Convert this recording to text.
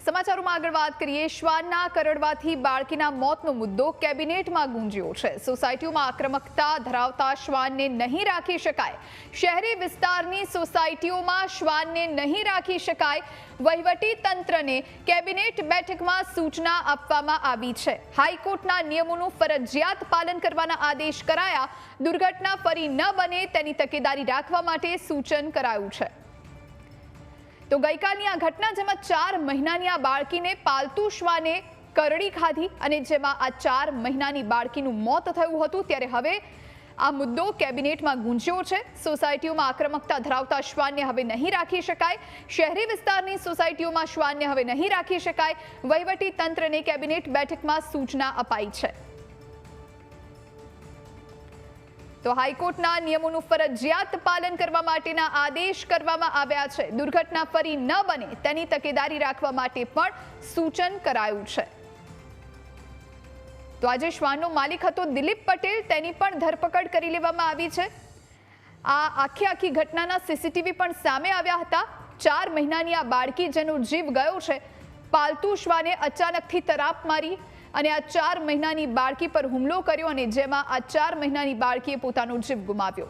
સમાચારોમાં આગળ વાત કરીએ શ્વાનના કરડવાથી બાળકીના મોતનો મુદ્દો કેબિનેટમાં ગુંજ્યો છે। સોસાયટીઓમાં આક્રમકતા ધરાવતા શ્વાનને નહીં રાખી શકાય। શહેરી વિસ્તારની સોસાયટીઓમાં શ્વાનને નહીં રાખી શકાય। વહીવટી તંત્રને કેબિનેટ બેઠકમાં સૂચના આપવામાં આવી છે। હાઈકોર્ટના નિયમોનું ફરજિયાત પાલન કરવાના આદેશ કરાયા। દુર્ઘટના ફરી ન બને તેની તકેદારી રાખવા માટે સૂચન કરાયું છે। તો ગઈકાલની આ ઘટના જેમાં 4 મહિનાની આ બાળકીને પાલતુ શ્વાને કરડી ખાધી અને જેમાં આ 4 મહિનાની બાળકીનું મોત થયું હતું, ત્યારે હવે આ મુદ્દો કેબિનેટમાં ગુંજ્યો છે। સોસાયટીઓમાં આક્રમકતા ધરાવતા શ્વાનને હવે નહીં રાખી શકાય। શહેરી વિસ્તારની સોસાયટીઓમાં શ્વાનને હવે નહીં રાખી શકાય। વહીવટી તંત્રને કેબિનેટ બેઠકમાં સૂચના અપાઈ છે। તો હાઈકોર્ટના નિયમોનું ફરજિયાત પાલન કરવા માટેના આદેશ કરવામાં આવ્યા છે। દુર્ઘટના ફરી ન બને તેની તકેદારી રાખવા માટે પણ સૂચન કરાયું છે। તો આજે શ્વાનનો માલિક હતો દિલીપ પટેલ, તેની પણ ધરપકડ કરી લેવામાં આવી છે। આ આખી ઘટનાના સીસીટીવી પણ સામે આવ્યા હતા। 4 મહિનાની આ બાળકી જેનો જીવ ગયો છે, પાલતુ શ્વાને અચાનકથી તરાપ મારી અને આ 4 મહિનાની બાળકી પર હુમલો કર્યો અને જેમાં આ 4 મહિનાની બાળકીએ પોતાનો જીવ ગુમાવ્યો।